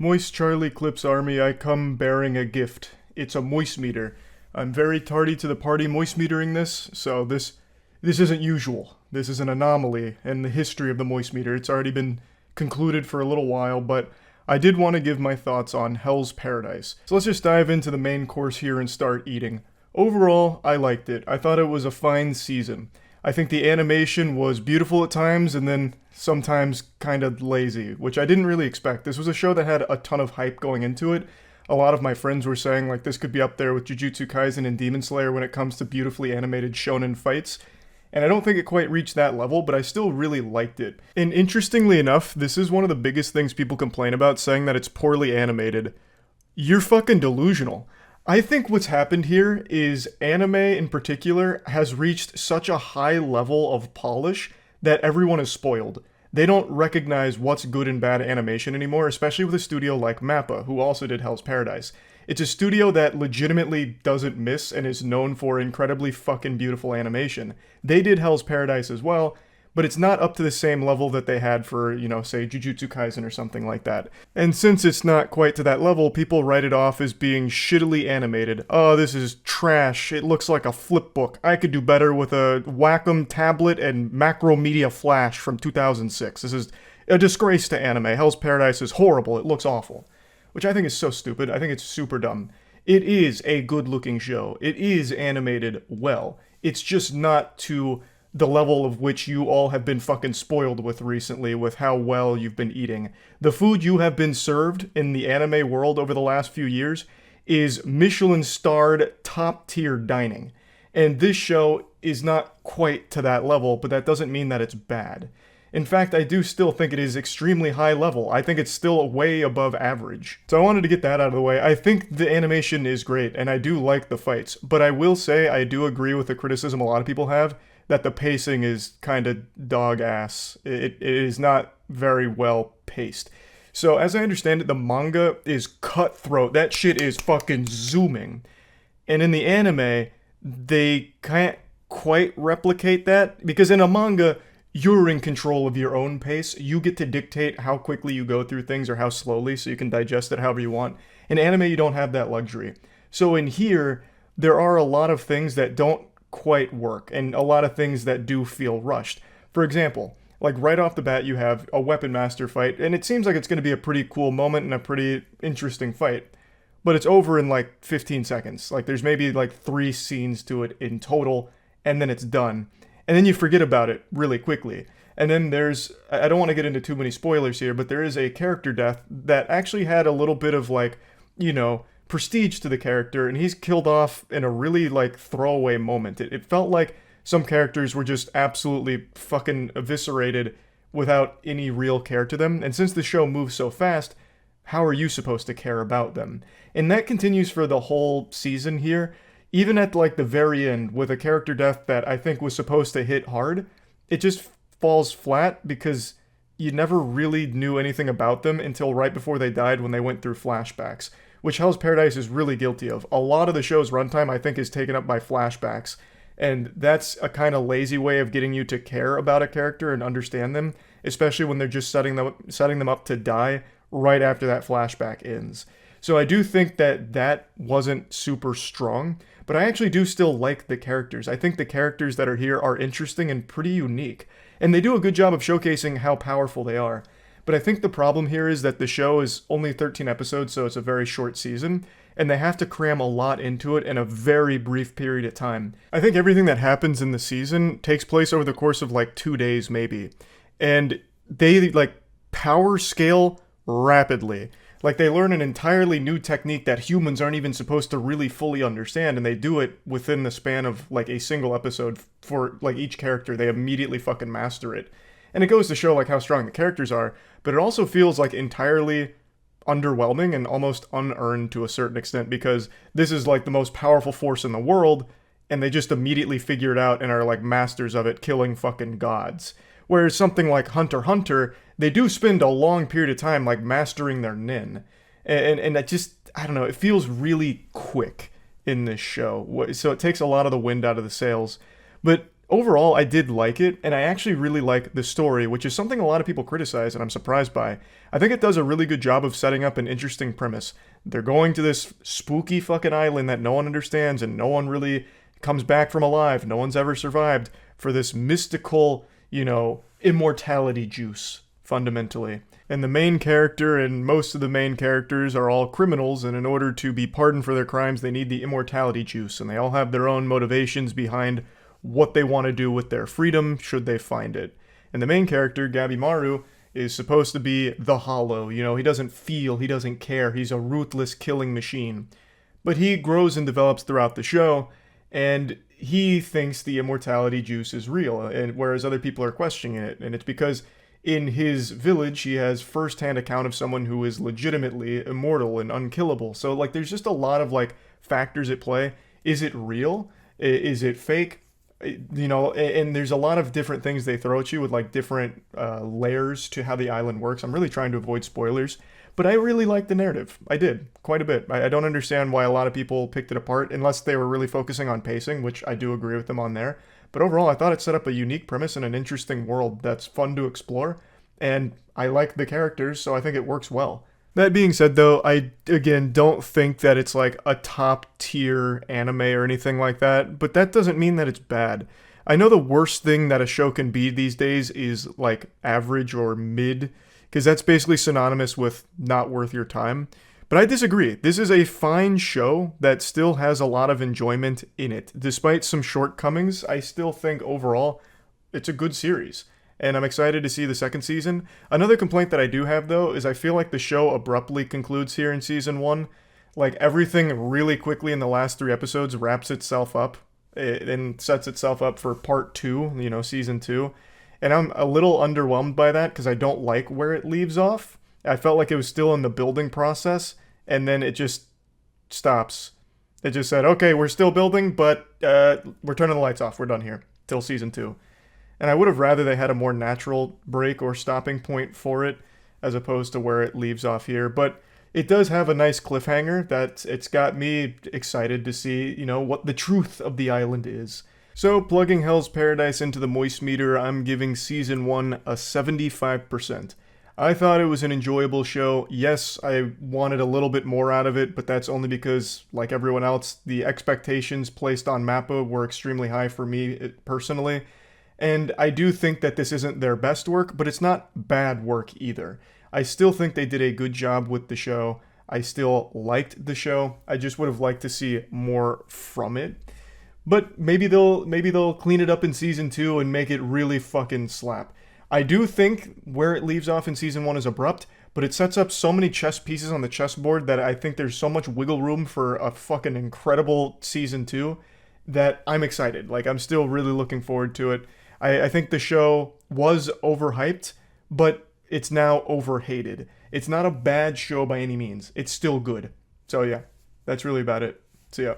Moist Charlie Clips Army, I come bearing a gift. It's a moist meter. I'm very tardy to the party moist metering this, so this isn't usual. This is an anomaly in the history of the moist meter. It's already been concluded for a little while, but I did want to give my thoughts on Hell's Paradise. So let's just dive into the main course here and start eating. Overall, I liked it. I thought it was a fine season. I think the animation was beautiful at times and then sometimes kind of lazy, which I didn't really expect. This was a show that had a ton of hype going into it. A lot of my friends were saying like this could be up there with Jujutsu Kaisen and Demon Slayer when it comes to beautifully animated shonen fights. And I don't think it quite reached that level, but I still really liked it. And interestingly enough, this is one of the biggest things people complain about, saying that it's poorly animated. You're fucking delusional. I think what's happened here is anime in particular has reached such a high level of polish that everyone is spoiled. They don't recognize what's good and bad animation anymore, especially with a studio like MAPPA, who also did Hell's Paradise. It's a studio that legitimately doesn't miss and is known for incredibly fucking beautiful animation. They did Hell's Paradise as well, but it's not up to the same level that they had for, say Jujutsu Kaisen or something like that. And since it's not quite to that level, people write it off as being shittily animated. Oh, this is trash. It looks like a flip book. I could do better with a Wacom tablet and Macromedia Flash from 2006. This is a disgrace to anime. Hell's Paradise is horrible. It looks awful. Which I think is so stupid. I think it's super dumb. It is a good-looking show. It is animated well. It's just not to the level of which you all have been fucking spoiled with recently with how well you've been eating. The food you have been served in the anime world over the last few years is Michelin-starred top-tier dining. And this show is not quite to that level, but that doesn't mean that it's bad. In fact, I do still think it is extremely high level. I think it's still way above average. So I wanted to get that out of the way. I think the animation is great, and I do like the fights. But I will say I do agree with the criticism a lot of people have, that the pacing is kind of dog ass. It is not very well paced. So as I understand it, the manga is cutthroat. That shit is fucking zooming. And in the anime, they can't quite replicate that, because in a manga, you're in control of your own pace. You get to dictate how quickly you go through things or how slowly, so you can digest it however you want. In anime, you don't have that luxury. So in here, there are a lot of things that don't quite work, and a lot of things that do feel rushed. For example, like right off the bat, you have a Weapon Master fight, and it seems like it's going to be a pretty cool moment and a pretty interesting fight. But it's over in like 15 seconds. Like there's maybe like 3 scenes to it in total, and then it's done. And then you forget about it really quickly. And then I don't want to get into too many spoilers here, but there is a character death that actually had a little bit of like, prestige to the character, and he's killed off in a really like throwaway moment. It felt like some characters were just absolutely fucking eviscerated without any real care to them. And since the show moves so fast, how are you supposed to care about them? And that continues for the whole season here. Even at like the very end, with a character death that I think was supposed to hit hard, it just falls flat because you never really knew anything about them until right before they died when they went through flashbacks, which Hell's Paradise is really guilty of. A lot of the show's runtime, I think, is taken up by flashbacks, and that's a kind of lazy way of getting you to care about a character and understand them, especially when they're just setting them up to die right after that flashback ends. So I do think that wasn't super strong, but I actually do still like the characters. I think the characters that are here are interesting and pretty unique, and they do a good job of showcasing how powerful they are. But I think the problem here is that the show is only 13 episodes, so it's a very short season, and they have to cram a lot into it in a very brief period of time. I think everything that happens in the season takes place over the course of like 2 days maybe, and they like power scale rapidly. Like they learn an entirely new technique that humans aren't even supposed to really fully understand, and they do it within the span of like a single episode for like each character. They immediately fucking master it. And it goes to show like how strong the characters are, but it also feels like entirely underwhelming and almost unearned to a certain extent, because this is like the most powerful force in the world, and they just immediately figure it out and are like masters of it, killing fucking gods. Whereas something like Hunter x Hunter, they do spend a long period of time like mastering their nin. And that just, I don't know, it feels really quick in this show. So it takes a lot of the wind out of the sails. But overall, I did like it, and I actually really like the story, which is something a lot of people criticize, and I'm surprised by. I think it does a really good job of setting up an interesting premise. They're going to this spooky fucking island that no one understands, and no one really comes back from alive. No one's ever survived for this mystical, immortality juice, fundamentally. And the main character and most of the main characters are all criminals, and in order to be pardoned for their crimes, they need the immortality juice, and they all have their own motivations behind what they want to do with their freedom should they find it. And the main character, Gabimaru, is supposed to be the Hollow. He doesn't feel, he doesn't care, he's a ruthless killing machine. But he grows and develops throughout the show, and he thinks the immortality juice is real, and whereas other people are questioning it. And it's because in his village, he has first-hand account of someone who is legitimately immortal and unkillable. So, there's just a lot of, factors at play. Is it real? Is it fake? And there's a lot of different things they throw at you with, different layers to how the island works. I'm really trying to avoid spoilers. But I really liked the narrative. I did, quite a bit. I don't understand why a lot of people picked it apart, unless they were really focusing on pacing, which I do agree with them on there. But overall, I thought it set up a unique premise and an interesting world that's fun to explore, and I like the characters, so I think it works well. That being said, though, I, again, don't think that it's a top-tier anime or anything like that, but that doesn't mean that it's bad. I know the worst thing that a show can be these days is, average or mid, because that's basically synonymous with not worth your time. But I disagree. This is a fine show that still has a lot of enjoyment in it. Despite some shortcomings, I still think overall it's a good series. And I'm excited to see the second season. Another complaint that I do have, though, is I feel like the show abruptly concludes here in season 1. Everything really quickly in the last 3 episodes wraps itself up and sets itself up for part 2, season 2. And I'm a little underwhelmed by that because I don't like where it leaves off. I felt like it was still in the building process, and then it just stops. It just said, okay, we're still building, but we're turning the lights off. We're done here till season 2. And I would have rather they had a more natural break or stopping point for it, as opposed to where it leaves off here. But it does have a nice cliffhanger that it's got me excited to see, what the truth of the island is. So, plugging Hell's Paradise into the Moist Meter, I'm giving Season 1 a 75%. I thought it was an enjoyable show. Yes, I wanted a little bit more out of it, but that's only because, like everyone else, the expectations placed on MAPPA were extremely high for me personally. And I do think that this isn't their best work, but it's not bad work either. I still think they did a good job with the show. I still liked the show. I just would have liked to see more from it. But maybe they'll clean it up in season 2 and make it really fucking slap. I do think where it leaves off in season 1 is abrupt, but it sets up so many chess pieces on the chessboard that I think there's so much wiggle room for a fucking incredible season 2 that I'm excited. I'm still really looking forward to it. I think the show was overhyped, but it's now overhated. It's not a bad show by any means. It's still good. So yeah, that's really about it. See ya.